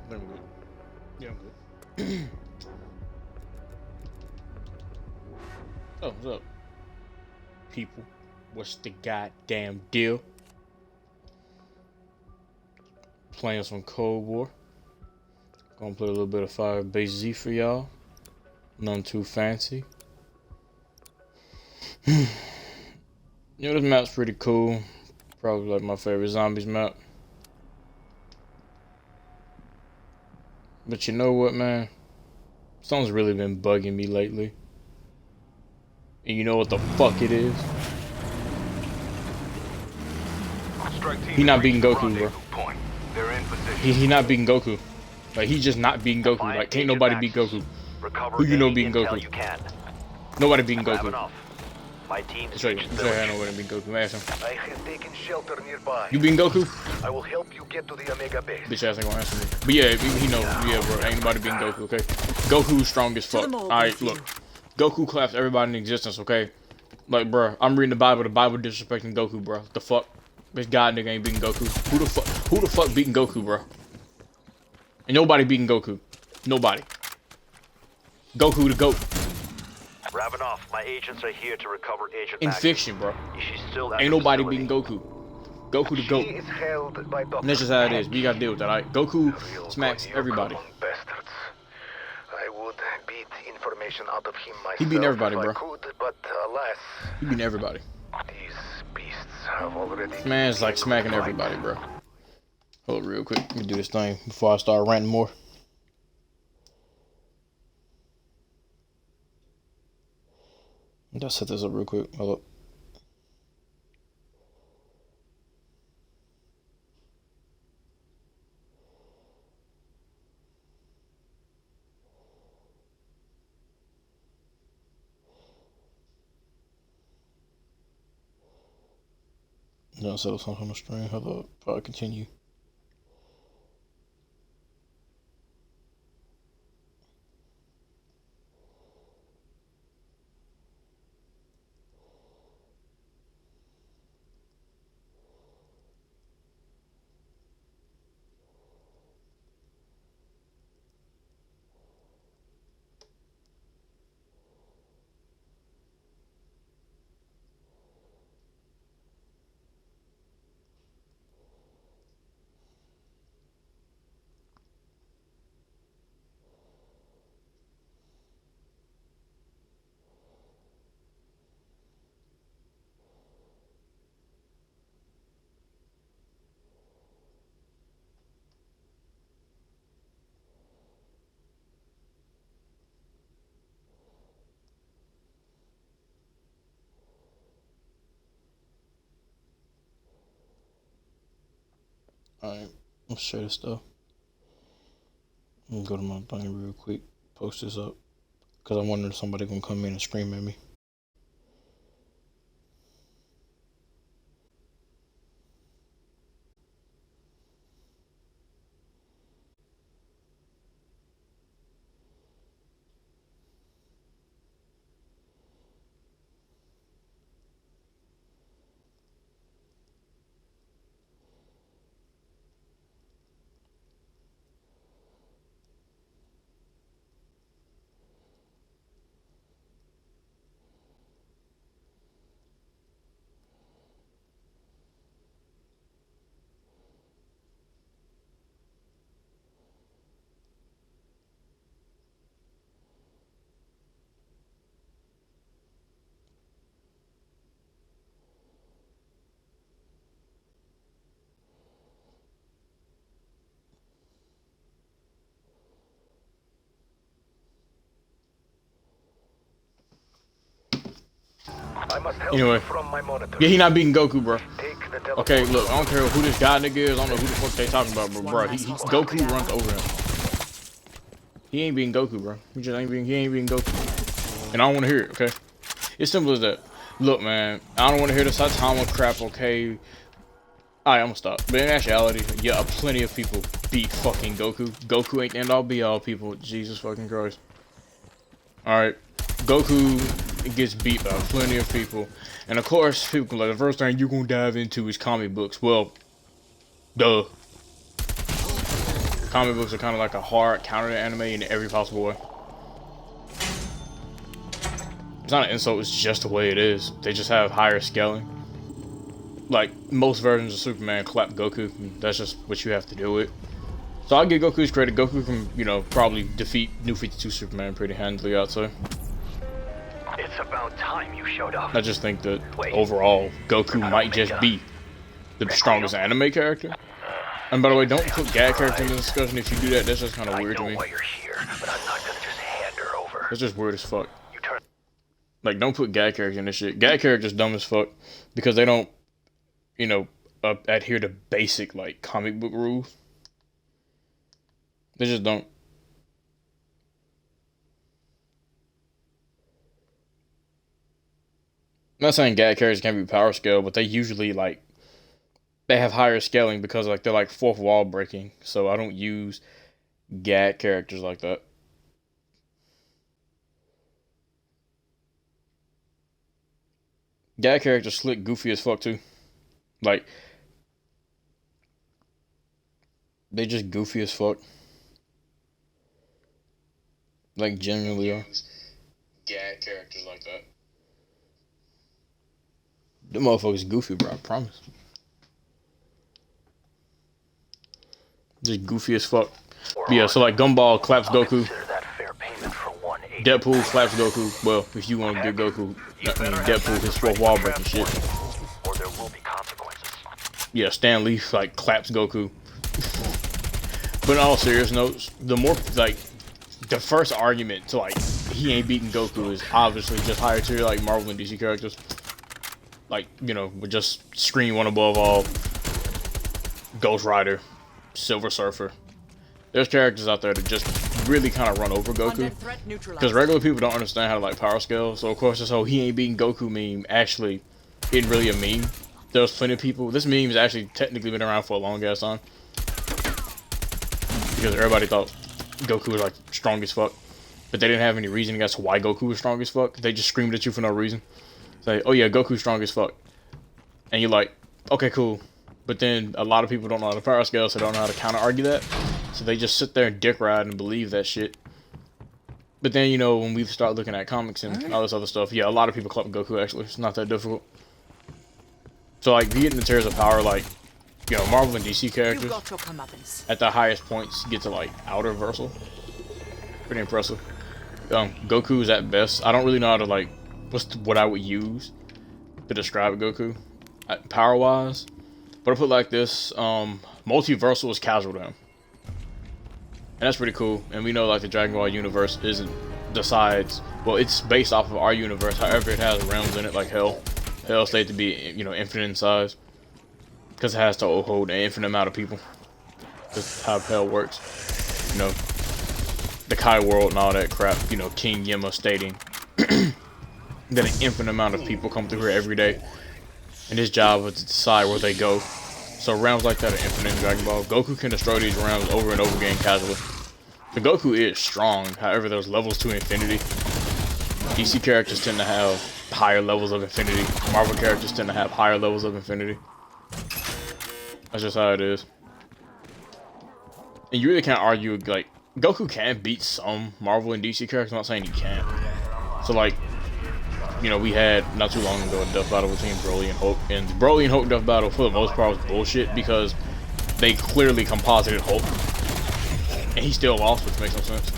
I'm good. Yeah, I'm good. Oh, what's up, people? What's the goddamn deal? Playing some Cold War. Gonna play a little bit of Fire Base Z for y'all. Nothing too fancy. You know, this map's pretty cool. Probably like my favorite zombies map. But you know what, man? Something's really been bugging me lately. And you know what the fuck it is? He not beating Goku, bro. He not beating Goku. Like, he just not beating Goku. Like, can't nobody beat Goku. Who you know beating Goku? Nobody beating Goku. My team is Show you. I know what beating Goku. Ask him. I have taken shelter nearby. You beating Goku? I will help you get to the Omega base. Bitch ass ain't gonna answer me. But yeah, he know. Yeah, bro. Ain't nobody beating Goku, okay? Goku's strong as fuck. Alright, look. Goku claps everybody in existence, okay? Like, bro, I'm reading the Bible disrespecting Goku, bro. The fuck? This god nigga ain't beating Goku. Who the fuck beating Goku, bro? Ain't nobody beating Goku. Nobody. Goku the GOAT. Ravenoff, my agents are here to recover Agent In Magnus. fiction, bro. She's still at Ain't the nobody facility. beating Goku. Goku the GOAT. She is held by Dr. And that's just how it is. We gotta deal with that, alright? Goku smacks Real everybody. bastards. I would beat information out of him myself. He beating everybody, if bro. I could, but alas, He beating everybody. these beasts have already. This man's like smacking everybody, bro. Hold up real quick. Let me do this thing before I start ranting more. Let's set this up real quick. Hold up. Don't set up something on the screen. Hold up. I'll continue. Alright, let's share this stuff. I'm gonna go to my thing real quick, post this up. Cause I'm wondering if somebody gonna come in and scream at me. I must help Anyway. you from my monitor. Yeah, he not beating Goku, bro. Take the telephone. Okay, look, I don't care who this god nigga is. I don't know who the fuck they talking about, bro. Goku runs over him. He ain't beating Goku, bro. He ain't beating Goku. And I don't want to hear it, okay? It's simple as that. Look, man, I don't want to hear the Saitama crap, okay? Alright, I'm gonna stop. But in actuality, yeah, plenty of people beat fucking Goku. Goku ain't the end all be all, people. Jesus fucking Christ. Alright, Goku gets beat by plenty of people. And of course, people can like, the first thing you gonna dive into is comic books. Well, duh. comic books are kind of like a hard counter to anime in every possible way. It's not an insult, it's just the way it is. They just have higher scaling. Like, most versions of Superman clap Goku, that's just what you have to deal with. So I'll give Goku's credit. Goku can, you know, probably defeat New 52 Superman pretty handily, I'd say. It's about time you showed up. I just think that overall, Goku might just be the strongest anime character. And by the way, don't put gag character in the discussion. If you do that, that's just kind of weird to me. I know why you're here, but I'm not gonna just hand her over. That's just weird as fuck. Like, don't put gag character in this shit. Gag character's dumb as fuck because they don't, you know, adhere to basic, like, comic book rules. They just don't. I'm not saying gag characters can't be power scale, but they usually, like, they have higher scaling because, like, they're, like, fourth wall breaking. So I don't use gag characters like that. Gag characters slick goofy as fuck, too. Like, they just goofy as fuck. Like, genuinely are. Gag characters like that. The motherfuckers goofy, bro, I promise. Just goofy as fuck. But yeah, so like Gumball claps Goku. Deadpool claps Goku. Well, if you want to get Goku, I mean Deadpool his fourth wall breaking shit. Or there will be consequences. Yeah, Stan Lee like claps Goku. But in all serious notes, the more like the first argument to like he ain't beating Goku is obviously just higher tier like Marvel and DC characters. Like, you know, with just screen one above all. Ghost Rider, Silver Surfer. There's characters out there that just really kind of run over Goku. Because regular people don't understand how to like power scale. So of course this whole he ain't beating Goku meme actually isn't really a meme. There's plenty of people. This meme has actually technically been around for a long ass time. Because everybody thought Goku was like strong as fuck. But they didn't have any reason as to why Goku was strong as fuck. They just screamed at you for no reason. Say, oh yeah, Goku's strong as fuck. And you're like, okay, cool. But then a lot of people don't know how to power scale, so they don't know how to counter argue that. So they just sit there and dick ride and believe that shit. But then, you know, when we start looking at comics and all this other stuff, yeah, a lot of people clap Goku actually. It's not that difficult. So like, getting the tiers of power, like, you know, Marvel and DC characters at the highest points get to like outer versal. Pretty impressive. Goku's at best. I don't really know how to like, what I would use to describe Goku power wise. But I put it like this, multiversal is casual to him. And that's pretty cool. And we know like the Dragon Ball universe isn't decides, well, it's based off of our universe. However, it has realms in it like Hell. Hell stated to be, you know, infinite in size. Because it has to hold an infinite amount of people. That's how Hell works. You know, the Kai world and all that crap. You know, King Yima stating that an infinite amount of people come through here every day. And his job is to decide where they go. So realms like that are infinite in Dragon Ball. Goku can destroy these realms over and over again casually. The Goku is strong, however there's levels to infinity. DC characters tend to have higher levels of infinity. Marvel characters tend to have higher levels of infinity. That's just how it is. And you really can't argue, like, Goku can beat some Marvel and DC characters, I'm not saying he can't. So like, you know, we had not too long ago a death battle between Broly and Hulk, and the Broly and Hulk death battle for the most part was bullshit because they clearly composited Hulk, and he still lost, which makes no sense.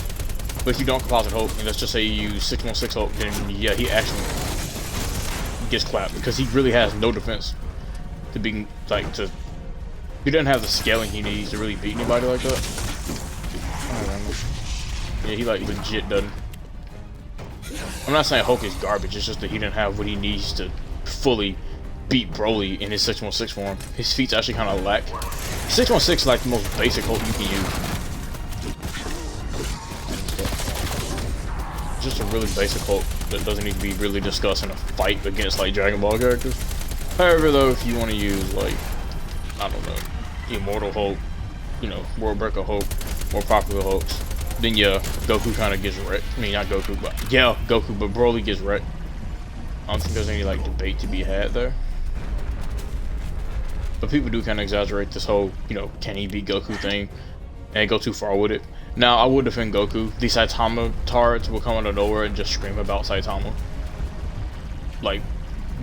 But if you don't composite Hulk, and let's just say you use 616 Hulk, then yeah, he actually gets clapped because he really has no defense to be like to. He doesn't have the scaling he needs to really beat anybody like that. Yeah, he like legit doesn't. I'm not saying Hulk is garbage, it's just that he didn't have what he needs to fully beat Broly in his 616 form. His feats actually kind of lack. 616 is like the most basic Hulk you can use. Just a really basic Hulk that doesn't need to be really discussed in a fight against like Dragon Ball characters. However though, if you want to use like, I don't know, Immortal Hulk, you know, World Breaker Hulk, more popular Hulks, then yeah, Goku kind of gets wrecked. I mean, not Goku, but yeah, Goku, but Broly gets wrecked. I don't think there's any like debate to be had there. But people do kind of exaggerate this whole, you know, can he beat Goku thing. and go too far with it. Now, I would defend Goku. These Saitama tards will come out of nowhere and just scream about Saitama. Like,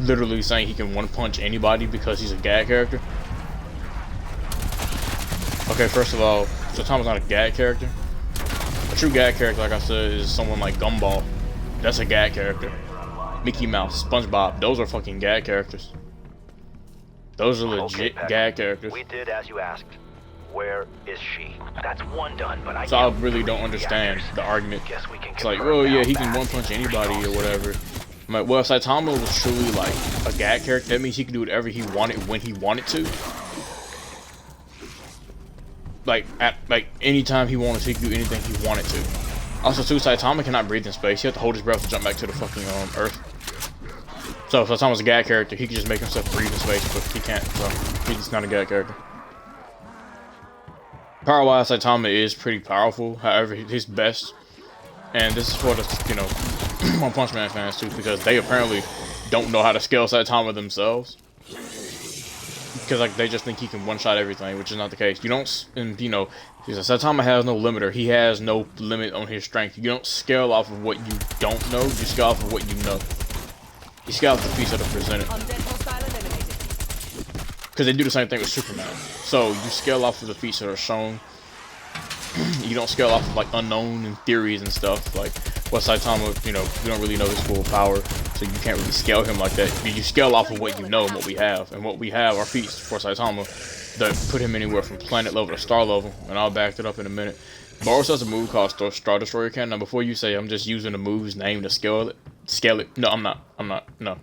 literally saying he can one-punch anybody because he's a gag character. Okay, first of all, Saitama's not a gag character. A true gag character, like I said, is someone like Gumball. That's a gag character. Mickey Mouse, SpongeBob, those are fucking gag characters. Those are legit gag characters. We did as you asked. Where is she? That's one done, but I So I really don't understand the argument. It's like, oh yeah, he can one-punch anybody or whatever. I'm like, well, if Saitama was truly like a gag character, that means he could do whatever he wanted when he wanted to. Like anytime he wanted to, he could do anything he wanted to. Also, too, Saitama cannot breathe in space. He has to hold his breath to jump back to the fucking Earth. So if Saitama's a gag character, he could just make himself breathe in space, but he can't. So he's not a gag character. Power-wise, Saitama is pretty powerful. However, he's best, and this is for the One Punch Man fans too, because they apparently don't know how to scale Saitama themselves. Because like they just think he can one-shot everything, which is not the case. You don't, and Saitama has no limiter. He has no limit on his strength. You don't scale off of what you don't know. You scale off of what you know. You scale off the feats that are presented. Because they do the same thing with Superman. So you scale off of the feats that are shown. You don't scale off of like unknown and theories and stuff. Like what Saitama, we don't really know his full power, so you can't really scale him like that. You scale off of what you know and what we have. And what we have are feats for Saitama that put him anywhere from planet level to star level. And I'll back it up in a minute. Boros has a move called Star Destroyer Cannon. Now before you say I'm just using the move's name to scale it. No, I'm not. No.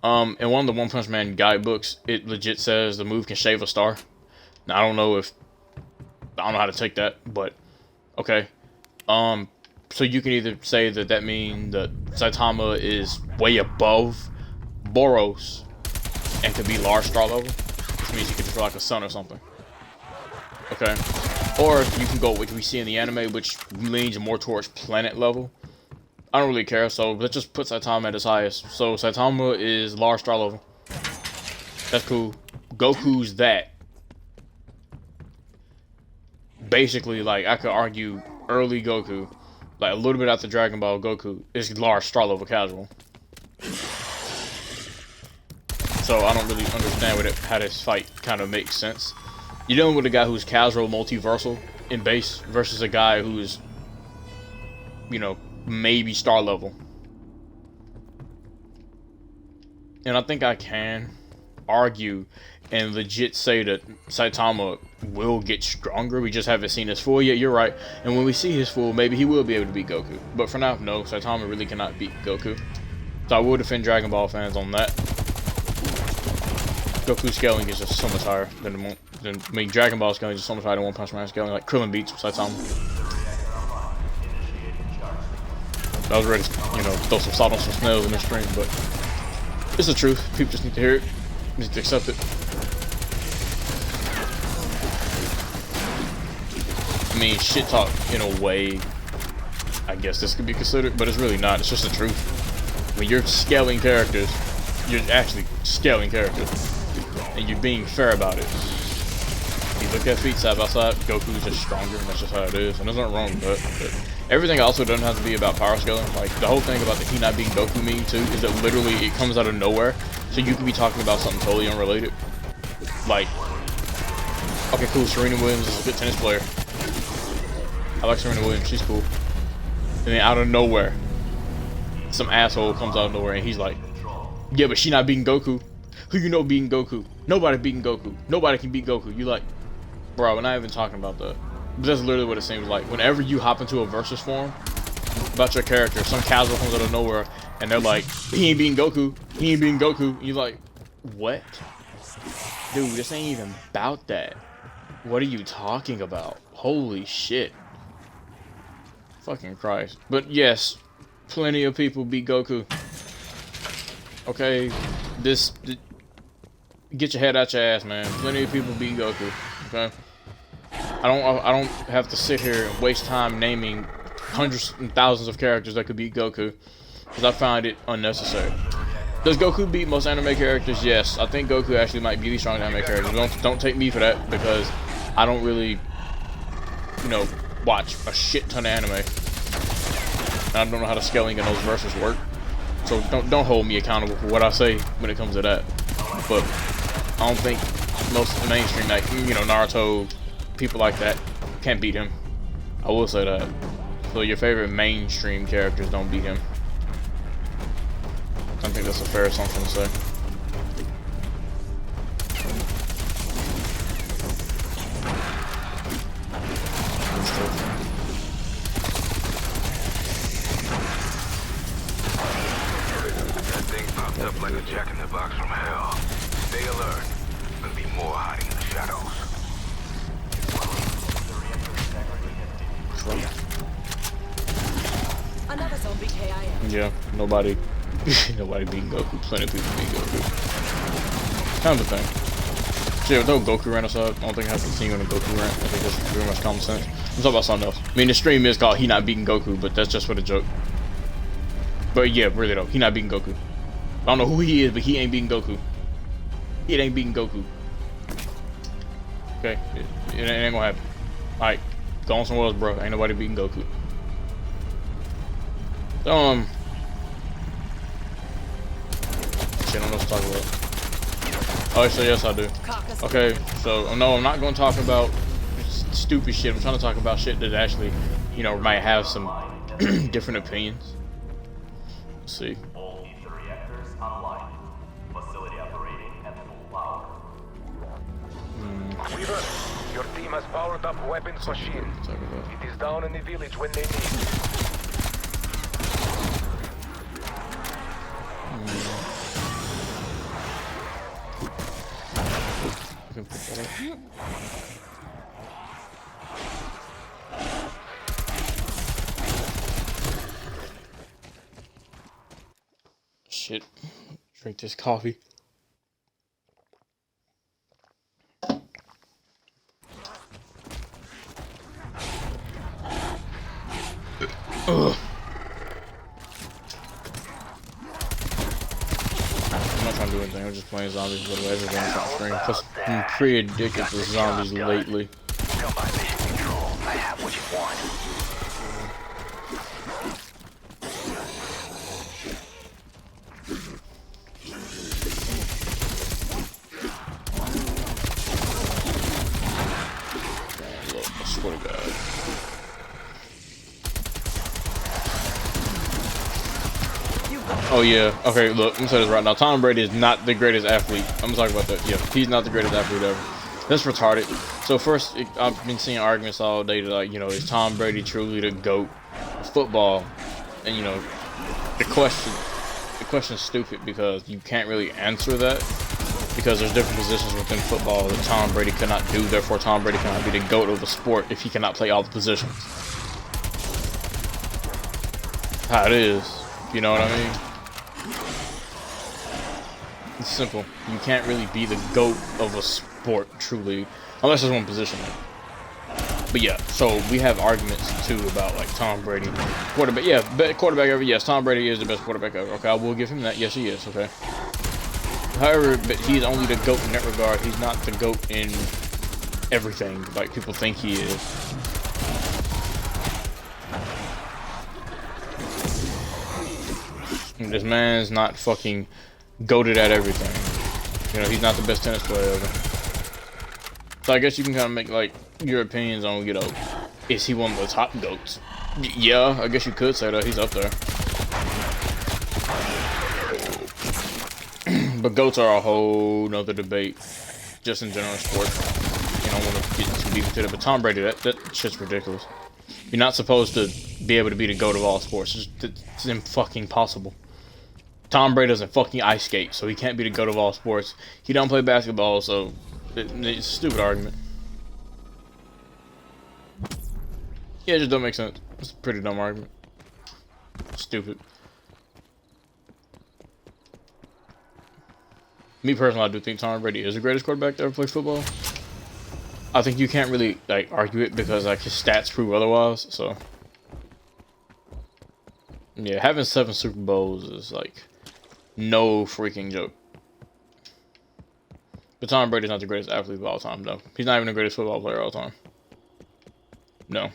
In one of the One Punch Man guidebooks, it legit says the move can shave a star. Now, I don't know how to take that, but okay. So you can either say that means that Saitama is way above Boros and could be large star level, which means he could destroy like a sun or something. Okay. Or you can go with what we see in the anime, which leans more towards planet level. I don't really care, so let's just put Saitama at his highest. So Saitama is large star level. That's cool. Goku's that. Basically, like, I could argue early Goku, like a little bit after Dragon Ball Goku, is large star level casual. So I don't really understand how this fight kind of makes sense. You're dealing with a guy who's casual multiversal in base versus a guy who's, maybe star level. And I think I can argue and legit say that Saitama will get stronger. We just haven't seen his full yet. You're right. And when we see his full, maybe he will be able to beat Goku. But for now, no. Saitama really cannot beat Goku. So I will defend Dragon Ball fans on that. Goku's scaling is just so much higher than Dragon Ball scaling is just so much higher than One Punch Man scaling. Like Krillin beats Saitama. I was ready to, throw some salt on some snails in the stream, but it's the truth. People just need to hear it. Need to accept it. I mean, shit talk in a way, I guess this could be considered, but it's really not. It's just the truth. When you're scaling characters, you're actually scaling characters, and you're being fair about it. You look at feet side by side, Goku's just stronger, and that's just how it is, and there's nothing wrong with that. But everything also doesn't have to be about power scaling. Like, the whole thing about the he not being Goku meme, too, is that literally it comes out of nowhere, so you can be talking about something totally unrelated. Like, okay, cool, Serena Williams is a good tennis player. I like Serena Williams, she's cool. And then out of nowhere, some asshole comes out of nowhere, and he's like, yeah, but she not beating Goku. Who you know beating Goku? Nobody beating Goku. Nobody can beat Goku. You like, bro, we're not even talking about that. But that's literally what it seems like. Whenever you hop into a versus forum about your character, some casual comes out of nowhere and they're like, he ain't beating Goku. He ain't beating Goku. And you're like, what? Dude, this ain't even about that. What are you talking about? Holy shit. Fucking Christ. But yes, plenty of people beat Goku. Okay, get your head out your ass, man. Plenty of people beat Goku. Okay. I don't have to sit here and waste time naming hundreds and thousands of characters that could beat Goku, because I find it unnecessary. Does Goku beat most anime characters? Yes. I think Goku actually might be the strongest anime character. Don't take me for that, because I don't really you know, watch a shit ton of anime. And I don't know how the scaling in those verses work. So don't hold me accountable for what I say when it comes to that. But I don't think most mainstream, like, you know, Naruto, people like that can't beat him. I will say that. So your favorite mainstream characters don't beat him. I think that's a fair assumption to say. That thing popped up like a jack-in-the-box from hell. Stay alert. There'll be more hiding in the shadows. Another zombie KIA. Yeah, nobody beating Goku. Plenty of people beat Goku. Kind of a thing. So yeah, throw Goku Rant aside. I don't think I have to continue on a Goku Rant. I think that's pretty much common sense. I'm talking about something else. I mean, the stream is called He Not Beating Goku, but that's just for the joke. But yeah, really though, he not beating Goku. I don't know who he is, but he ain't beating Goku. It ain't beating Goku. Okay, it ain't gonna happen. Alright, go on somewhere else, bro. Ain't nobody beating Goku. Shit, I don't know what to talk about. Oh, so yes, I do. Okay, so no, I'm not gonna talk about stupid shit. I'm trying to talk about shit that actually, you know, might have some different opinions. Let's see. All Ether reactors online. Facility operating at full power. Weaver, your team has powered up weapons machine. It is down in the village when they need. I can put that up. Shit. Drink this coffee. Ugh. I'm not trying to do anything, I'm just playing zombies, but everything on the screen. Plus, I'm pretty addicted to zombies lately. Come by mission control. I have what you want. Look, I swear to God. Oh yeah, okay, look, I'm gonna say this right now. Tom Brady is not the greatest athlete. I'm gonna talk about that. Yeah, he's not the greatest athlete ever. That's retarded. So first, I've been seeing arguments all day that, like, you know, is Tom Brady truly the GOAT of football? And, you know, the question's stupid because you can't really answer that, because there's different positions within football that Tom Brady cannot do. Therefore, Tom Brady cannot be the GOAT of the sport if he cannot play all the positions. How it is, you know what I mean? It's simple. You can't really be the GOAT of a sport, truly, unless there's one position. But yeah, so we have arguments too about, like, Tom Brady, quarterback. Yeah, quarterback ever. Yes, Tom Brady is the best quarterback ever. Okay, I will give him that. Yes, he is. Okay. However, but he's only the GOAT in that regard. He's not the GOAT in everything like people think he is. This man's not fucking goated at everything. You know, he's not the best tennis player ever. So I guess you can kind of make, like, your opinions on, you know, is he one of the top GOATs? Yeah, I guess you could say that. He's up there. But GOATs are a whole nother debate, just in general sports. You don't want to get too deep into it, but Tom Brady, that shit's ridiculous. You're not supposed to be able to be the GOAT of all sports. It's fucking possible. Tom Brady doesn't fucking ice skate, so he can't be the GOAT of all sports. He don't play basketball, so it's a stupid argument. Yeah, it just don't make sense. It's a pretty dumb argument. Stupid. Me personally, I do think Tom Brady is the greatest quarterback to ever play football. I think you can't really, like, argue it because, like, his stats prove otherwise, so. Yeah, having 7 Super Bowls is, like, no freaking joke. But Tom Brady's not the greatest athlete of all time, though. He's not even the greatest football player of all time. No.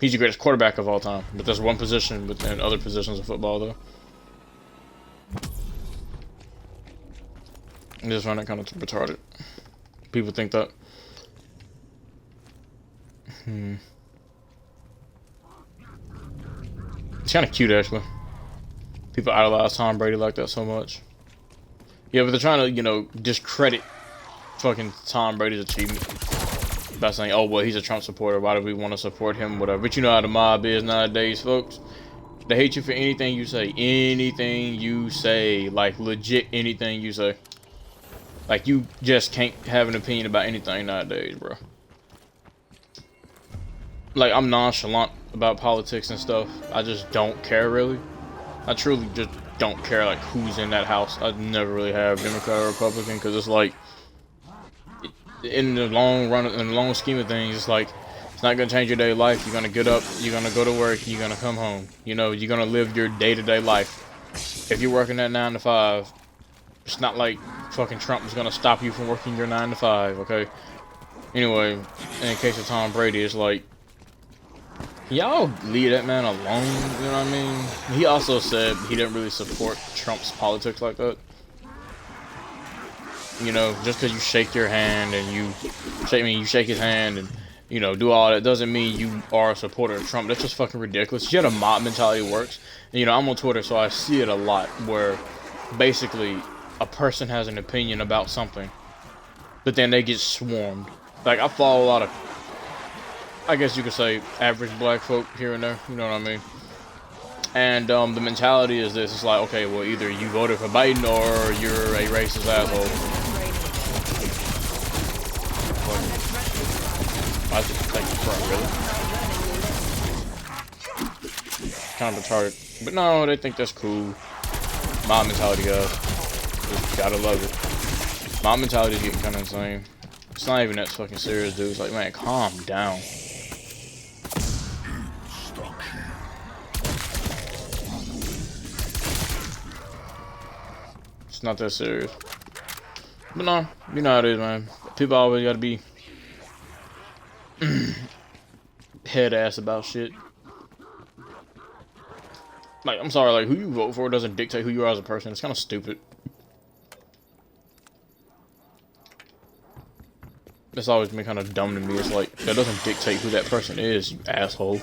He's the greatest quarterback of all time. But there's one position within other positions of football, though. I just find that kind of retarded. People think that. It's kind of cute, actually. People idolize Tom Brady like that so much. Yeah, but they're trying to, you know, discredit fucking Tom Brady's achievement by saying, oh, well, he's a Trump supporter. Why do we want to support him? Whatever. But you know how the mob is nowadays, folks. They hate you for anything you say. Anything you say. Like, legit anything you say. Like, you just can't have an opinion about anything nowadays, bro. Like, I'm nonchalant about politics and stuff. I just don't care, really. I truly just don't care, like, who's in that house. I never really have Democrat or Republican, because it's like, in the long run, in the long scheme of things, it's like, it's not going to change your daily life. You're going to get up, you're going to go to work, you're going to come home. You know, you're going to live your day-to-day life. If you're working that 9 to 5, it's not like fucking Trump is going to stop you from working your 9 to 5, okay? Anyway, in the case of Tom Brady, it's like, y'all leave that man alone, you know what I mean? He also said he didn't really support Trump's politics like that. You know, just because you shake your hand and you shake his hand and, you know, do all that doesn't mean you are a supporter of Trump. That's just fucking ridiculous. You know how the mob mentality works. And, you know, I'm on Twitter, so I see it a lot where basically a person has an opinion about something, but then they get swarmed. Like, I follow a lot of, I guess you could say, average black folk here and there, you know what I mean? And the mentality is this, it's like, okay, well, either you voted for Biden or you're a racist asshole. I just take the front, really. Kind of retarded. But no, they think that's cool. Mob mentality, guys. Just gotta love it. Mob mentality is getting kind of insane. It's not even that fucking serious, dude. It's like, man, calm down. It's not that serious. But no, you know how it is, man. People always gotta be head ass about shit. Like, I'm sorry, like, who you vote for doesn't dictate who you are as a person. It's kind of stupid. That's always been kind of dumb to me. It's like, that doesn't dictate who that person is, you asshole.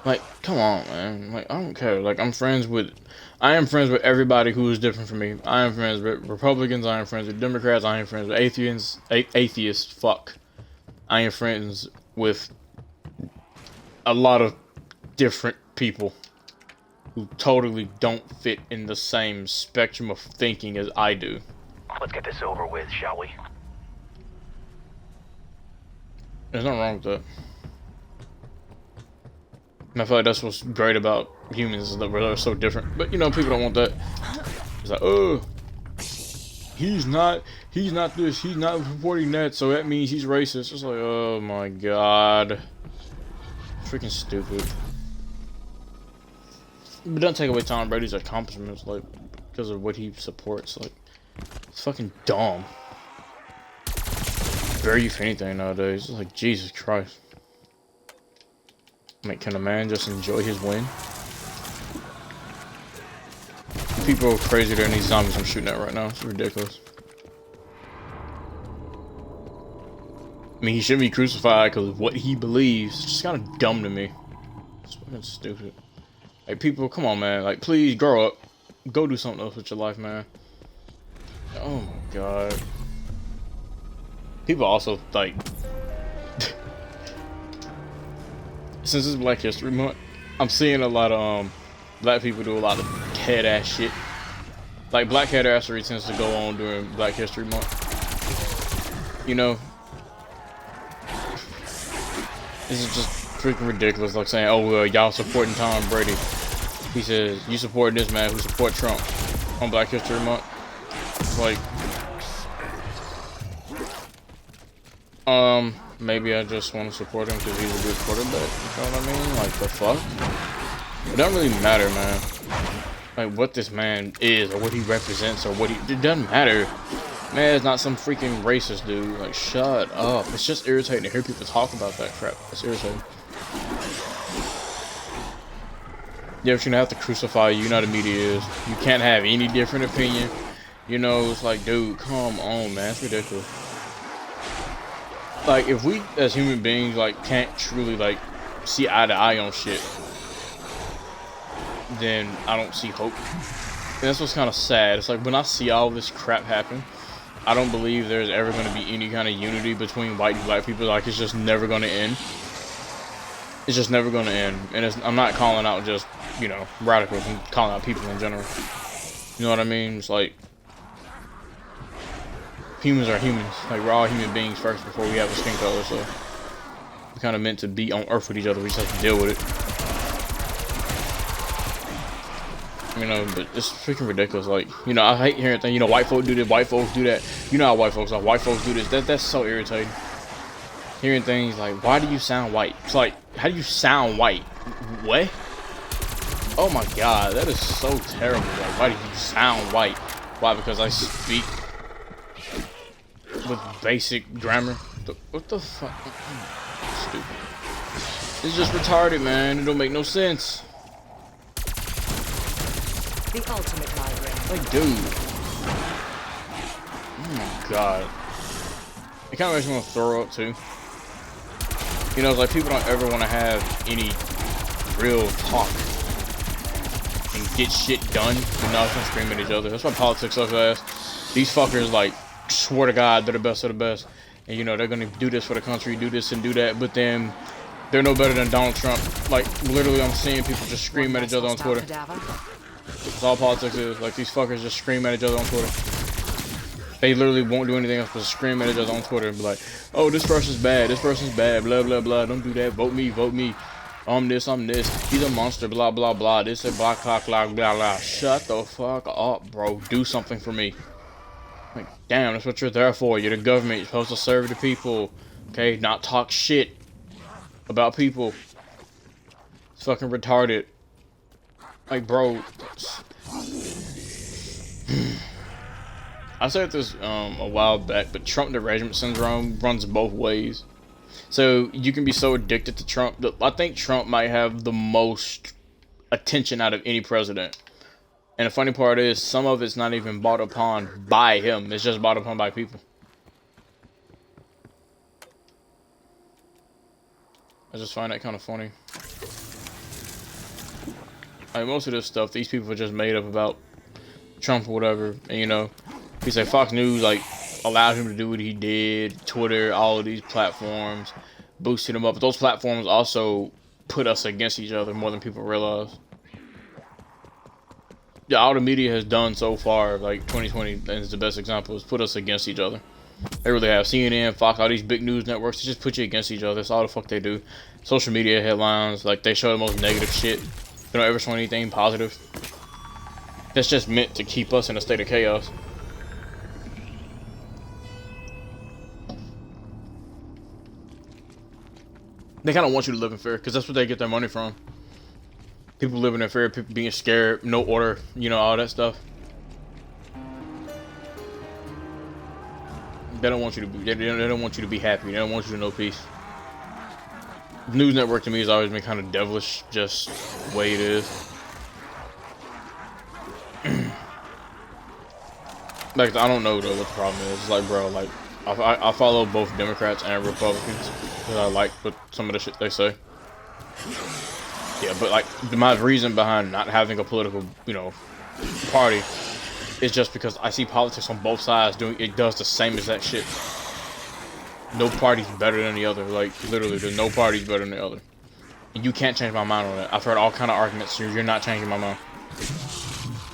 Like, come on, man. Like, I don't care. Like, I am friends with everybody who is different from me. I am friends with Republicans. I am friends with Democrats. I am friends with atheists. Fuck. I am friends with a lot of different people who totally don't fit in the same spectrum of thinking as I do. Let's get this over with, shall we? There's nothing wrong with that. And I feel like that's what's great about humans, is that we're so different. But, you know, people don't want that. It's like, oh, he's not this, he's not supporting that, so that means he's racist. It's like, oh my god. Freaking stupid. But don't take away Tom Brady's accomplishments, like, because of what he supports. Like, it's fucking dumb. Bury you for anything nowadays. It's like, Jesus Christ. I mean, can a man just enjoy his win? People are crazier than these zombies I'm shooting at right now. It's ridiculous. I mean, he shouldn't be crucified because of what he believes. It's just kind of dumb to me. It's fucking stupid. Like, people, come on, man. Like, please grow up. Go do something else with your life, man. Oh my god. People also, like, since it's Black History Month, I'm seeing a lot of black people do a lot of head ass shit. Like, black head assery tends to go on during Black History Month. You know, this is just freaking ridiculous. Like saying, oh, well, y'all supporting Tom Brady. He says, you supporting this man who support Trump on Black History Month. Like, maybe I just want to support him because he's a good quarterback. You know what I mean? Like, the fuck? It doesn't really matter, man. Like, what this man is or what he represents or what he... It doesn't matter. Man, it's not some freaking racist dude. Like, shut up. It's just irritating to hear people talk about that crap. It's irritating. They're gonna have to crucify you. You know how the media is. You can't have any different opinion. You know, it's like, dude, come on, man. It's ridiculous. Like, if we as human beings like can't truly like see eye to eye on shit, then I don't see hope. And that's what's kind of sad. It's like when I see all this crap happen, I don't believe there's ever going to be any kind of unity between white and black people. Like, it's just never going to end. It's just never going to end. And I'm not calling out just, you know, radicals. I'm calling out people in general. You know what I mean? It's like, humans are humans. Like, we're all human beings first before we have a skin color. So we're kind of meant to be on Earth with each other. We just have to deal with it. You know, but it's freaking ridiculous. Like, you know, I hate hearing things. You know, white folks do this, white folks do that. You know how white folks are. White folks do this. That's so irritating. Hearing things like, why do you sound white? It's like, how do you sound white? What? Oh my god, that is so terrible. Like, why do you sound white? Why? Because I speak with basic grammar? What the fuck? Stupid. It's just retarded, man. It don't make no sense. The ultimate library. Like, dude. Oh my god. It kind of makes me want to throw up, too. You know, it's like people don't ever want to have any real talk and get shit done. But now it's scream at each other. That's why politics sucks ass. These fuckers, like, swear to God, they're the best of the best. And, you know, they're going to do this for the country, do this and do that. But then they're no better than Donald Trump. Like, literally, I'm seeing people just scream at each other on Twitter. That's all politics is. Like, these fuckers just scream at each other on Twitter. They literally won't do anything else but scream at each other on Twitter and be like, oh, this person's bad, blah, blah, blah, don't do that, vote me, I'm this, he's a monster, blah, blah, blah, this and blah, blah, blah, blah, blah. Shut the fuck up, bro. Do something for me. Like, damn, that's what you're there for. You're the government. You're supposed to serve the people. Okay? Not talk shit about people. It's fucking retarded. Like, bro. I said this a while back, but Trump derangement syndrome runs both ways. So you can be so addicted to Trump that I think Trump might have the most attention out of any president. And the funny part is, some of it's not even bought upon by him. It's just bought upon by people. I just find that kind of funny. Like, most of this stuff, these people are just made up about Trump or whatever. And, you know, he said Fox News, like, allowed him to do what he did. Twitter, all of these platforms, boosted him up. But those platforms also put us against each other more than people realize. Yeah, all the media has done so far, like 2020 is the best example, is put us against each other. They really have. CNN, Fox, all these big news networks, they just put you against each other. That's all the fuck they do. Social media headlines, like, they show the most negative shit. They don't ever show anything positive. That's just meant to keep us in a state of chaos. They kind of want you to live in fear, because that's what they get their money from. People living in fear, people being scared, no order, you know, all that stuff. They don't want you to be. They don't want you to be happy. They don't want you to know peace. News network to me has always been kind of devilish, just the way it is. Like, I don't know though what the problem is. It's like, bro, like, I follow both Democrats and Republicans because I like what some of the shit they say. Yeah, but like, my reason behind not having a political, you know, party is just because I see politics on both sides does the same exact shit. No party's better than the other. Like, literally, there's no party's better than the other. And you can't change my mind on that. I've heard all kind of arguments. You're not changing my mind.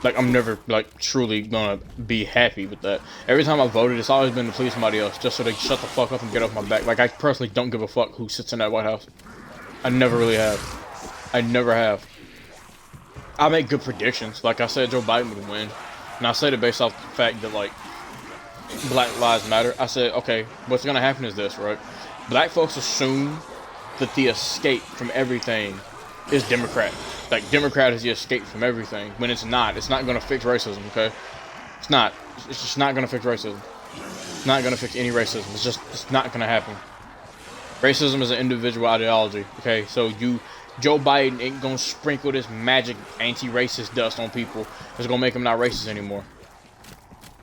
Like, I'm never, like, truly gonna be happy with that. Every time I voted, it's always been to please somebody else, just so they shut the fuck up and get off my back. Like, I personally don't give a fuck who sits in that White House. I never really have. I never have. I make good predictions. Like I said, Joe Biden would win. And I said it based off the fact that, like, Black Lives Matter. I said, okay, what's gonna happen is this, right? Black folks assume that the escape from everything is Democrat. Like, Democrat is the escape from everything. When it's not. It's not gonna fix racism, okay? It's not. It's just not gonna fix racism. It's not gonna fix any racism. It's not gonna happen. Racism is an individual ideology. Okay, so Joe Biden ain't gonna sprinkle this magic anti-racist dust on people that's gonna make them not racist anymore.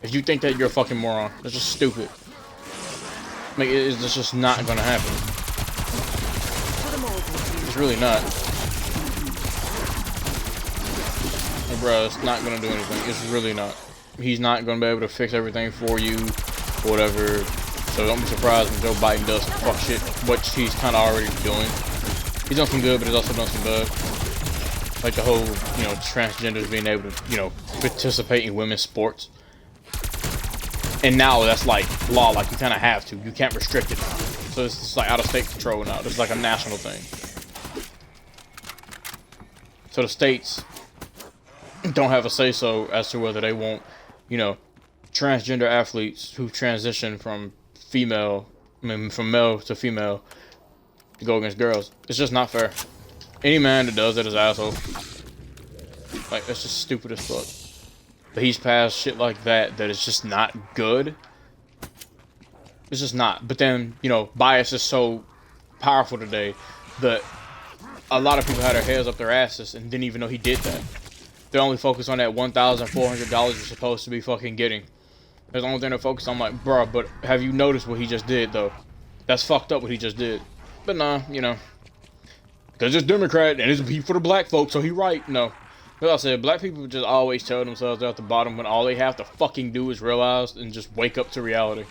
If you think that, you're a fucking moron. That's just stupid. Like, it's just not gonna happen. It's really not. Like, bro, it's not gonna do anything. It's really not. He's not gonna be able to fix everything for you, whatever. So don't be surprised when Joe Biden does some fuck shit, which he's kind of already doing. He's done some good, but he's also done some bad. Like the whole, you know, transgenders being able to, you know, participate in women's sports. And now that's like law, like you kind of have to. You can't restrict it. So it's just like out of state control now. It's like a national thing. So the states don't have a say-so as to whether they want, you know, transgender athletes who transition from from male to female to go against girls. It's just not fair. Any man that does that is an asshole. Like, it's just stupid as fuck. But he's passed shit like that is just not good. It's just not. But then, you know, bias is so powerful today that a lot of people had their heads up their asses and didn't even know he did that. They only focus on that $1,400 you're supposed to be fucking getting. That's the only thing they're focused on. I'm like, bro, but have you noticed what he just did, though? That's fucked up what he just did. But nah, you know, because it's Democrat and it's he for the black folks, so he right. No. Like I said, black people just always tell themselves they're at the bottom when all they have to fucking do is realize and just wake up to reality.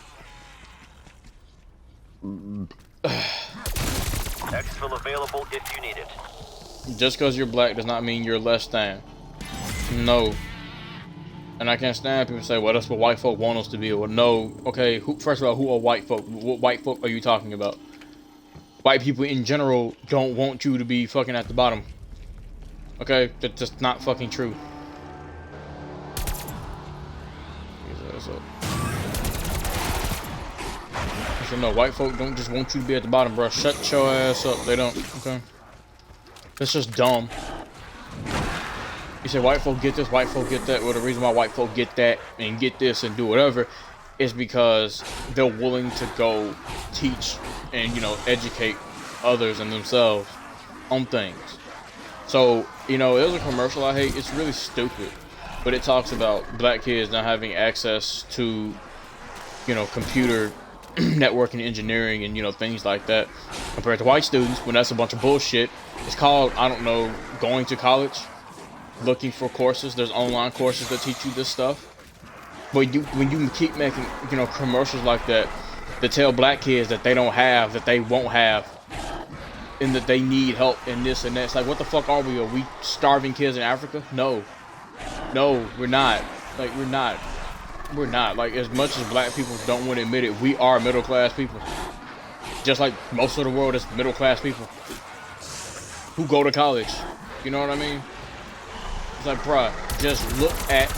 Exfil available if you need it. Just because you're black does not mean you're less than. No. And I can't stand people say, well, that's what white folk want us to be. Well, no. Okay, first of all, who are white folk? What white folk are you talking about? White people in general don't want you to be fucking at the bottom. Okay? That's just not fucking true. I said, no, white folk don't just want you to be at the bottom, bro. Shut your ass up. They don't. Okay? That's just dumb. You say white folk get this, white folk get that. Well, the reason why white folk get that and get this and do whatever is because they're willing to go teach and, you know, educate others and themselves on things. So, you know, there's a commercial I hate. It's really stupid, but it talks about black kids not having access to, you know, computer networking, engineering, and, you know, things like that compared to white students, when that's a bunch of bullshit. It's called, I don't know, going to college. Looking for courses. There's online courses that teach you this stuff. But when you keep making, you know, commercials like that tell black kids that they don't have, that they won't have, and that they need help in this and that, it's like, what the fuck are we? Are we starving kids in Africa? No, we're not. Like, we're not. Like, as much as black people don't want to admit it, we are middle class people. Just like most of the world is middle class people who go to college. You know what I mean? It's like, bruh, just look at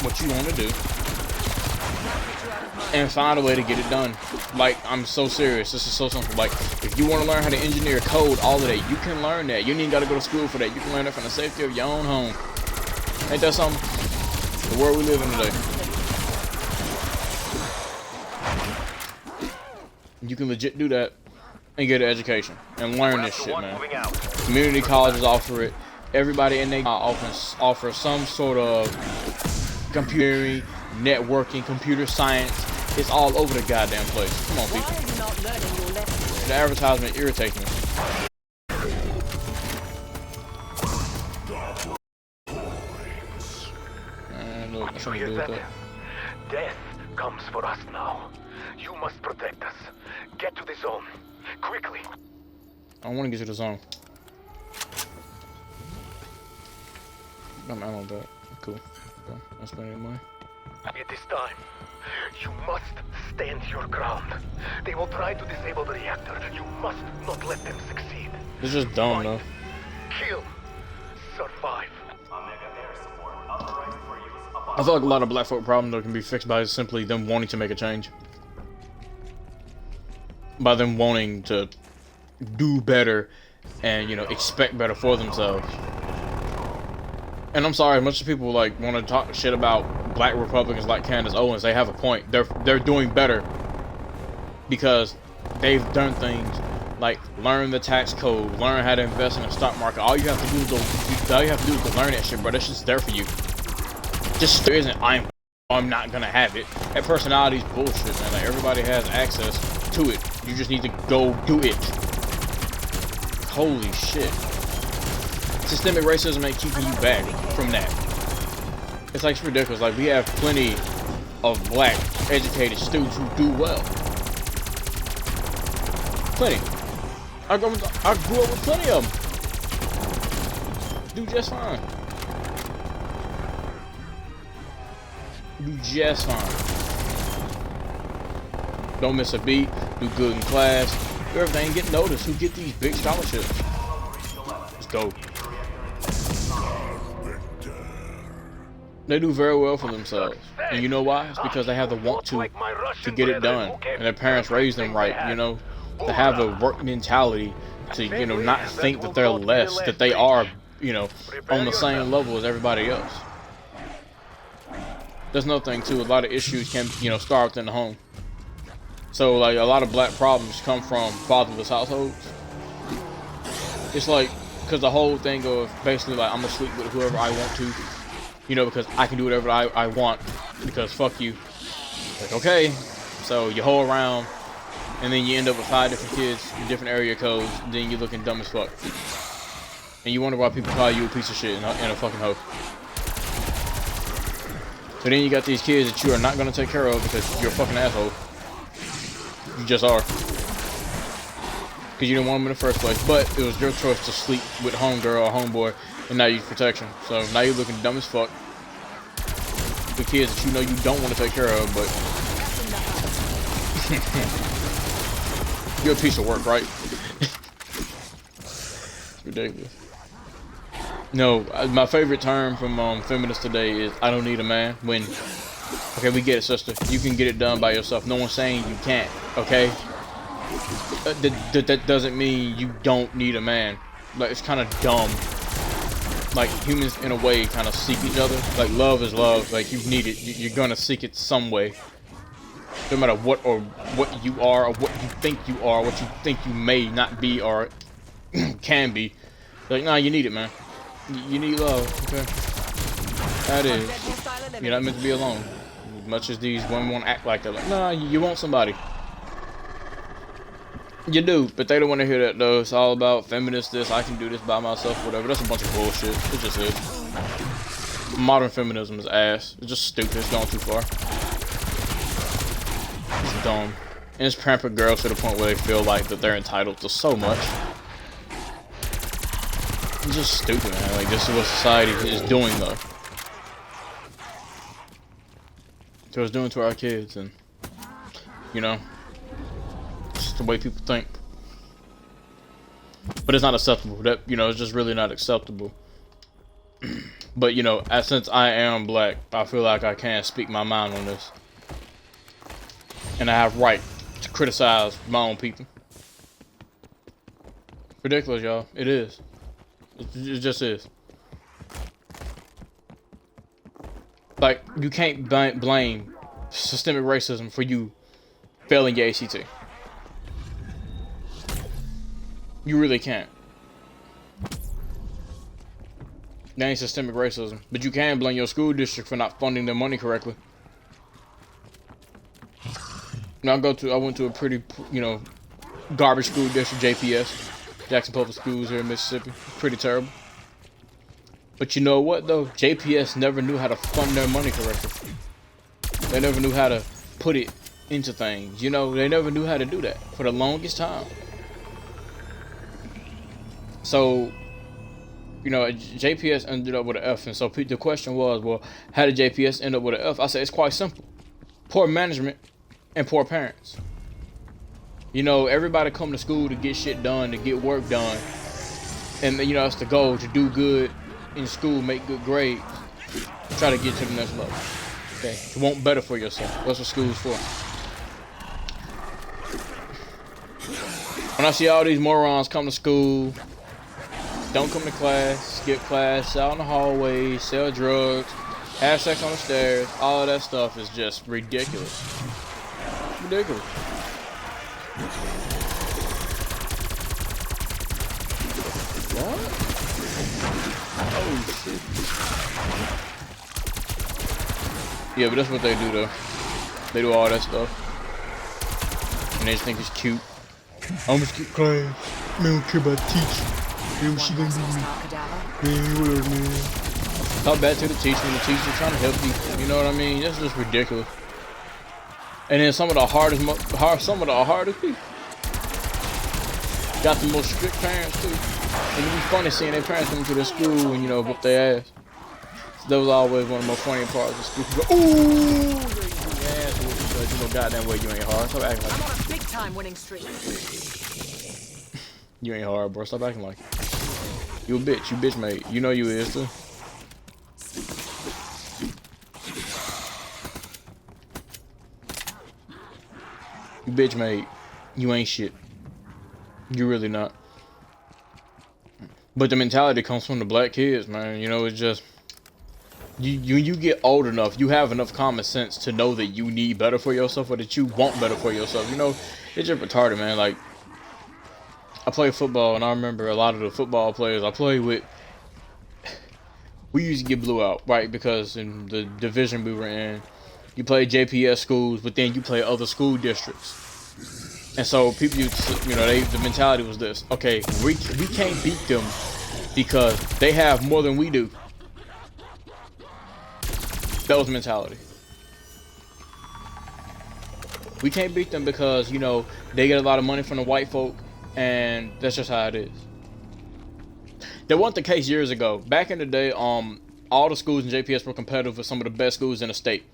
what you want to do and find a way to get it done. Like, I'm so serious. This is so simple. Like, if you want to learn how to engineer code, all of that, you can learn that. You ain't even got to go to school for that. You can learn that from the safety of your own home. Ain't that something? The world we live in today. You can legit do that and get an education and learn this shit, man. Community colleges offer it. Everybody in their offer some sort of computing, networking, computer science. It's all over the goddamn place. Come on, people. The advertisement irritates me. Look, You hear that? Death comes for us now. You must protect us. Get to the zone. Quickly. I want to get to the zone. I'm on that. Cool. Okay. I'm spending money. It is time. You must stand your ground. They will try to disable the reactor. You must not let them succeed. It's just dumb, though. Kill. Survive. I feel like a lot of black folk problems though can be fixed by simply them wanting to make a change. By them wanting to do better and, you know, expect better for themselves. And I'm sorry, much of people like want to talk shit about black Republicans like Candace Owens. They have a point. They're doing better because they've done things Like, learn the tax code, learn how to invest in the stock market. All you have to do is to learn that shit, bro. That shit's there for you. Just there isn't I'm not gonna have it. That personality's bullshit, man. Like, everybody has access to it. You just need to go do it. Holy shit. Systemic racism ain't keeping you back from that. It's like, it's ridiculous. Like, we have plenty of black educated students who do well. Plenty. I grew up with plenty of them. Do just fine. Do just fine. Don't miss a beat. Do good in class. Do everything. Get noticed. Who get these big scholarships? Let's go. They do very well for themselves. And you know why? It's because they have the want to get it done. And their parents raised them right, you know? To have the work mentality to, you know, not think that they're less, that they are, you know, on the same level as everybody else. There's another thing too, a lot of issues can, you know, start within the home. So, like, a lot of black problems come from fatherless households. It's like, because the whole thing of basically like, I'm gonna sleep with whoever I want to, you know, because I can do whatever I want, because fuck you. Like, okay, so you hoe around, and then you end up with 5 different kids, different area codes, and then you're looking dumb as fuck. And you wonder why people call you a piece of shit and a fucking hoe. So then you got these kids that you are not going to take care of because you're a fucking asshole. You just are. Because you didn't want them in the first place. But it was your choice to sleep with homegirl or homeboy and not use protection. So now you're looking dumb as fuck. The kids that you know you don't want to take care of, but... You're a piece of work, right? It's ridiculous. No, my favorite term from feminists today is "I don't need a man." When, okay, we get it, sister. You can get it done by yourself. No one's saying you can't. Okay, that doesn't mean you don't need a man. Like, it's kind of dumb. Like, humans in a way kind of seek each other. Like, love is love. Like, you need it. You're gonna seek it some way. No matter what you are, or what you think you are, what you think you may not be or can be. Like, nah, you need it, man. You need love, okay? That is. You're not meant to be alone. As much as these women want to act like they're like, nah, you want somebody. You do, but they don't want to hear that, though. It's all about feminist this, I can do this by myself, whatever. That's a bunch of bullshit. It just is. Modern feminism is ass. It's just stupid. It's gone too far. It's dumb. And it's pampered girls to the point where they feel like that they're entitled to so much. It's just stupid, man. Like, this is what society is doing, though. So it's doing to our kids, and, you know, it's just the way people think. But it's not acceptable. That, you know, it's just really not acceptable. But, you know, since I am black, I feel like I can speak my mind on this. And I have right to criticize my own people. Ridiculous, y'all. It is. It just is. Like, you can't blame systemic racism for you failing your ACT. You really can't. That ain't systemic racism. But you can blame your school district for not funding their money correctly. Now, I went to a pretty, you know, garbage school district, JPS. Jackson Public Schools here in Mississippi. Pretty terrible. But you know what, though? JPS never knew how to fund their money correctly. They never knew how to put it into things. You know, they never knew how to do that for the longest time. So, you know, JPS ended up with an F. And so the question was, well, how did JPS end up with an F? I said, it's quite simple. Poor management and poor parents. You know, everybody come to school to get shit done, to get work done. And, you know, it's the goal to do good in school, make good grades. Try to get to the next level. Okay? You want better for yourself. That's what school's for. When I see all these morons come to school, don't come to class, skip class, out in the hallways, sell drugs, have sex on the stairs, all of that stuff is just ridiculous. Ridiculous. God. Oh shit. Yeah, but that's what they do though. They do all that stuff. And they just think it's cute. I'm just keep class. I don't care about teaching. Man, what she gonna do me? Man, whatever, man. Talk back to the teacher when the teacher's trying to help you. You know what I mean? That's just ridiculous. And then some of the hardest people got the most strict parents too. And it'd be funny seeing their parents come to their school and, you know, whoop their ass. So that was always one of the most funny parts of school. Go, ooh, your ass whooped because you know goddamn well you ain't hard. Stop acting like I'm on a big time winning streak. you ain't hard, bro. Stop acting like it. You a bitch. You bitch made. You know you is too. You bitch made. You ain't shit. You really not. But the mentality comes from the black kids, man. You know, it's just you get old enough, you have enough common sense to know that you need better for yourself or that you want better for yourself. You know, it's just retarded, man. Like, I play football, and I remember a lot of the football players I played with, we used to get blew out, right? Because in the division we were in, you play JPS schools, but then you play other school districts. And so people, you know, the mentality was this: okay, we can't beat them because they have more than we do. That was the mentality. We can't beat them because, you know, they get a lot of money from the white folk, and that's just how it is. That wasn't the case years ago. Back in the day, all the schools in JPS were competitive with some of the best schools in the state.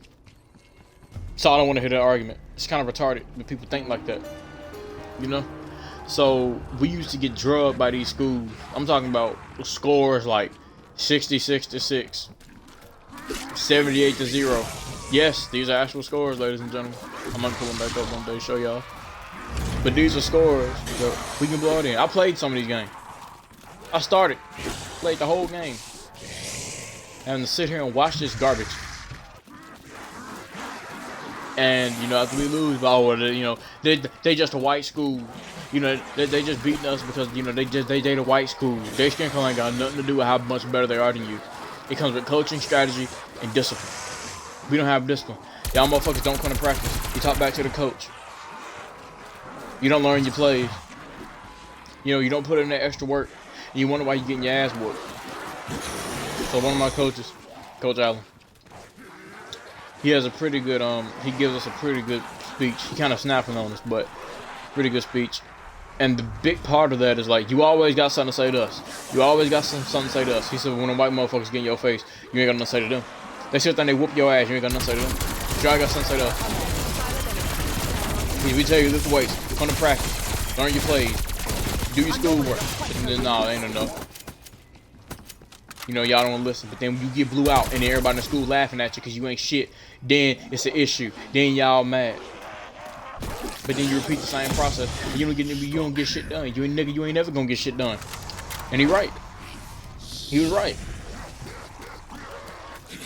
So I don't want to hear that argument. It's kind of retarded that people think like that. You know? So we used to get drugged by these schools. I'm talking about scores like 66-6, 78-0. Yes, these are actual scores, ladies and gentlemen. I'm gonna pull them back up one day, show y'all. But these are scores that we can blow it in. I played some of these games. I started, played the whole game. Having to sit here and watch this garbage. And, you know, after we lose, you know, they just a white school. You know, they just beating us because, you know, they a white school. Their skin color ain't got nothing to do with how much better they are than you. It comes with coaching, strategy, and discipline. We don't have discipline. Y'all motherfuckers don't come to practice. You talk back to the coach. You don't learn your plays. You know, you don't put in that extra work. And you wonder why you're getting your ass whooped. So one of my coaches, Coach Allen, he has a pretty good, he gives us a pretty good speech. He kind of snapping on us, but pretty good speech. And the big part of that is like, you always got something to say to us. You always got something to say to us. He said, when the white motherfuckers get in your face, you ain't got nothing to say to them. They sit there and they whoop your ass, you ain't got nothing to say to them. You ain't got something to say to us. We tell you, lift the weights, come to practice, learn your plays, do your schoolwork. And then, nah, it ain't enough. You know, y'all don't listen. But then when you get blew out and then everybody in the school laughing at you because you ain't shit, then it's an issue. Then y'all mad. But then you repeat the same process. And you don't get shit done. You ain't never gonna get shit done. And he right. He was right.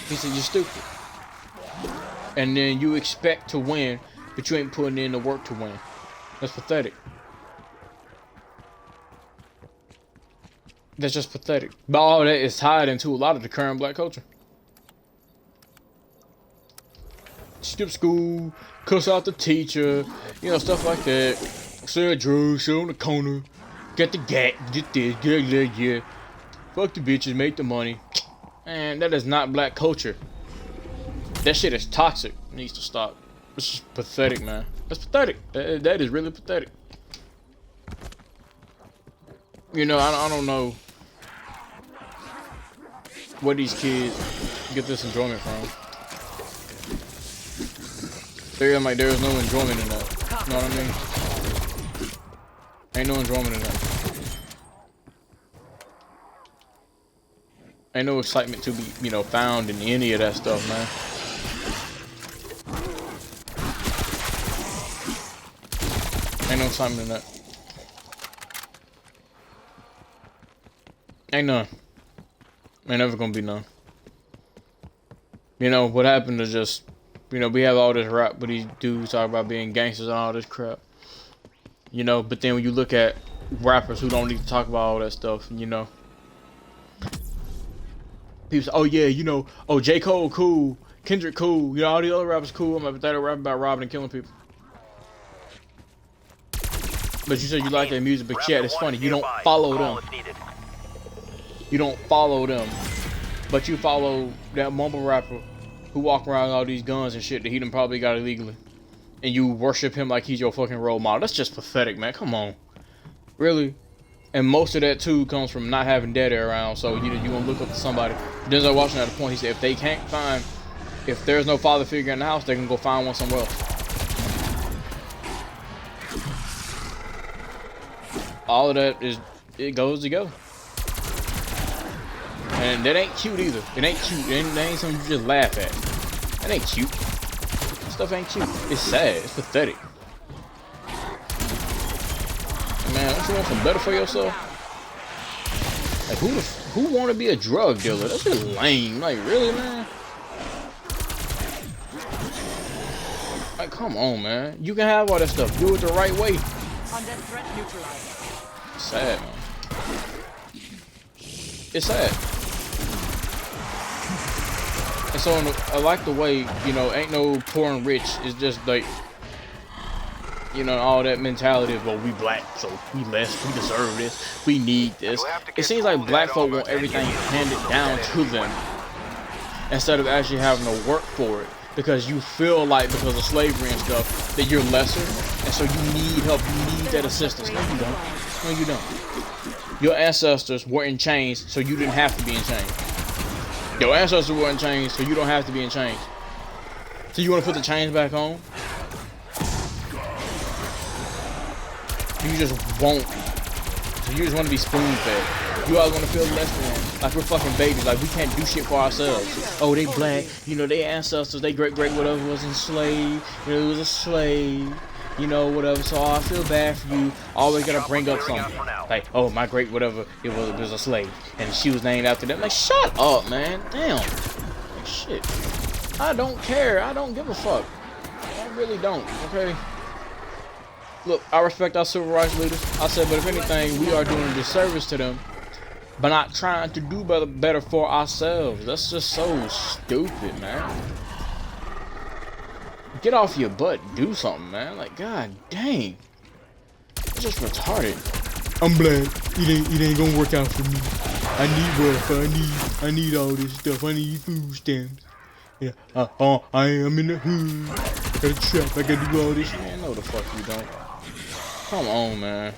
He said, you're stupid. And then you expect to win, but you ain't putting in the work to win. That's pathetic. That's just pathetic. But all that is tied into a lot of the current black culture. Skip school, cuss out the teacher, you know, stuff like that. Sell drugs, sit on the corner, get the gat, get this, yeah. Fuck the bitches, make the money. Man, that is not black culture. That shit is toxic. It needs to stop. It's just pathetic, man. That's pathetic. That is really pathetic. You know, I don't know where these kids get this enjoyment from. They're like, there's no enjoyment in that. You know what I mean? Ain't no enjoyment in that. Ain't no excitement to be, you know, found in any of that stuff, man. Ain't no excitement in that. Ain't none. Ain't never gonna be none. You know, what happened to just, you know, we have all this rap, but these dudes talk about being gangsters and all this crap. You know, but then when you look at rappers who don't need to talk about all that stuff, you know. People say, oh yeah, you know, oh J. Cole cool, Kendrick cool, you know, all the other rappers cool. I'm like, they don't rap about robbing and killing people. But you said you like their music, but yeah, it's funny. You don't follow them. You don't follow them. But you follow that mumble rapper who walk around with all these guns and shit that he done probably got illegally. And you worship him like he's your fucking role model. That's just pathetic, man. Come on. Really? And most of that, too, comes from not having daddy around. So you gonna look up to somebody. Denzel Washington at the point, he said, if they can't find, if there's no father figure in the house, they can go find one somewhere else. All of that is, it goes to go. And that ain't cute either. It ain't cute. That ain't something you just laugh at. That ain't cute. That stuff ain't cute. It's sad. It's pathetic. Man, don't you want some better for yourself? Like, who want to be a drug dealer? That's just lame. Like, really, man? Like, come on, man. You can have all that stuff. Do it the right way. Under threat neutralized. Sad, man. It's sad. And so I like the way, you know, ain't no poor and rich. It's just like, you know, all that mentality of, well, we black, so we less, we deserve this, we need this. It seems like black folk want everything handed down to them instead of actually having to work for it. Because you feel like, because of slavery and stuff, that you're lesser, and so you need help, you need that assistance. No, you don't. No, you don't. Your ancestors were in chains, so you didn't have to be in chains. Your ancestors were in chains, so you don't have to be in chains. So you want to put the chains back on? You just won't. So you just want to be spoon-fed. You always want to feel less than. Like we're fucking babies. Like we can't do shit for ourselves. Oh, they black. You know, their ancestors, they great whatever was enslaved. You know, it was a slave. You know, whatever. So I feel bad for you. Always gotta bring up something. Like, oh, my great whatever, it was a slave. And she was named after them. Like, shut up, man. Damn. Like, shit. I don't care. I don't give a fuck. I really don't. Okay? Look, I respect our civil rights leaders. I said, but if anything, we are doing a disservice to them by not trying to do better for ourselves. That's just so stupid, man. Get off your butt, do something, man. Like, god dang. It's just retarded. I'm black. It ain't gonna work out for me. I need welfare. I need all this stuff. I need food stamps. Yeah. I am in the hood. I gotta trap. I gotta do all this. Man, no the fuck you don't. Come on, man.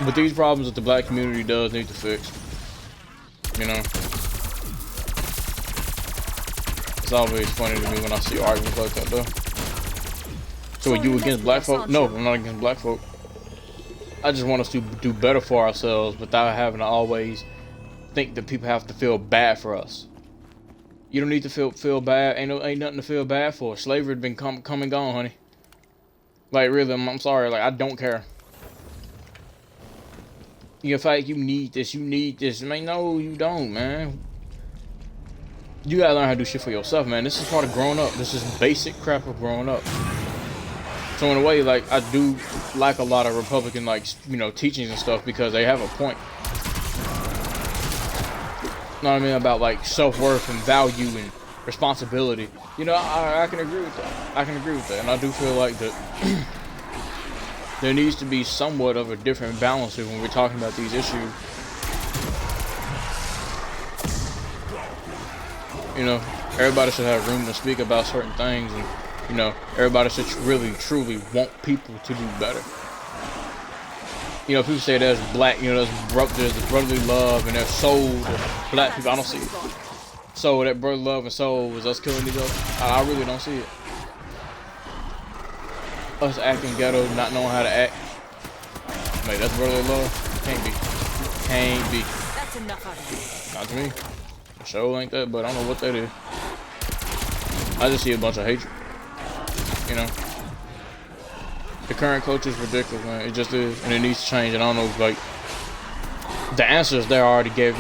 But these problems that the black community does need to fix. You know? It's always funny to me when I see arguments like that, though. So are you against black folk? No, I'm not against black folk. I just want us to do better for ourselves without having to always think that people have to feel bad for us. You don't need to feel bad. Ain't nothing to feel bad for. Slavery's been come and gone, honey. Like, really, I'm sorry. Like, I don't care. You fight. You need this. You need this. Man, no, you don't, man. You gotta learn how to do shit for yourself, man. This is part of growing up. This is basic crap of growing up. So in a way, like, I do like a lot of Republican, like, you know, teachings and stuff because they have a point. You know what I mean? About, like, self-worth and value and responsibility. You know, I can agree with that. I can agree with that. And I do feel like that there needs to be somewhat of a different balance here when we're talking about these issues. You know, everybody should have room to speak about certain things, and you know, everybody should really, truly want people to do better. You know, people say there's black, you know, there's brotherly love and there's soul to black people. I don't see it. So that brotherly love and soul is us killing each other. I really don't see it. Us acting ghetto, not knowing how to act. Like, that's brotherly love? Can't be. Can't be. That's enough out of you. Not to me. Show ain't that, but I don't know what that is. I just see a bunch of hatred. You know, the current culture is ridiculous, man. It just is, and it needs to change. And I don't know, like, the answers there already gave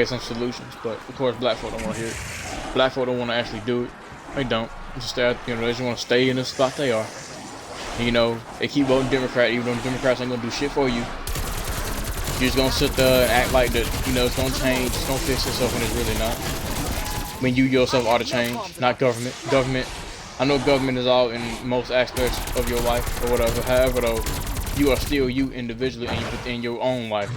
some solutions, but of course, black folk don't want to hear it. Black folk don't want to actually do it. They don't. They just stay, you know, they just want to stay in the spot they are. And, you know, they keep voting Democrat, even though Democrats ain't gonna do shit for you. You're just gonna sit there and act like that, you know, it's gonna change, it's gonna fix itself when it's really not. When you yourself are the change, not government. Government, I know government is all in most aspects of your life or whatever. However, though, you are still you individually and within your own life.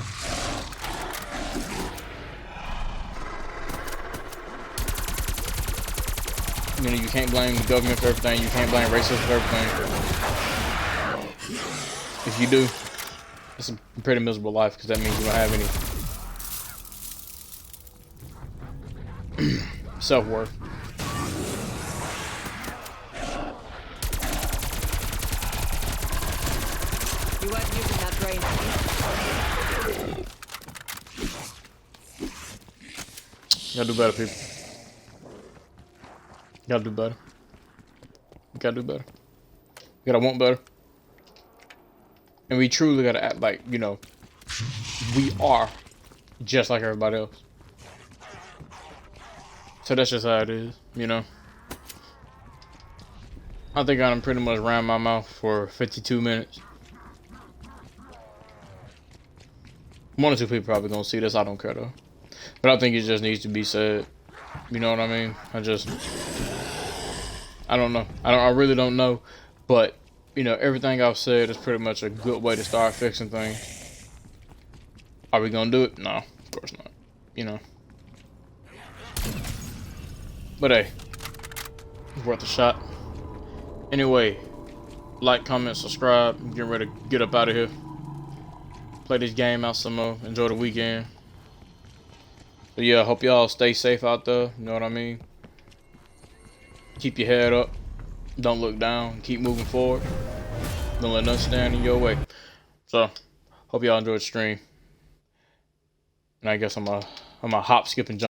You know, you can't blame the government for everything. You can't blame racism for everything. If you do, it's a pretty miserable life because that means you don't have any self-worth. You weren't using that brain. You gotta do better, people. You gotta do better. You gotta do better. You gotta want better. And we truly gotta act like, you know, we are just like everybody else. So that's just how it is, you know. I think I'm pretty much ran my mouth for 52 minutes. One or two people probably gonna see this. I don't care though. But I think it just needs to be said. You know what I mean? I don't know. I really don't know. But, you know, everything I've said is pretty much a good way to start fixing things. Are we gonna do it? No, of course not. You know. But hey, it's worth a shot. Anyway, like, comment, subscribe. I'm getting ready to get up out of here. Play this game out some more. Enjoy the weekend. But yeah, hope y'all stay safe out there. You know what I mean? Keep your head up. Don't look down. Keep moving forward. Don't let nothing stand in your way. So, hope y'all enjoyed the stream. And I guess I'm a hop, skip, and jump.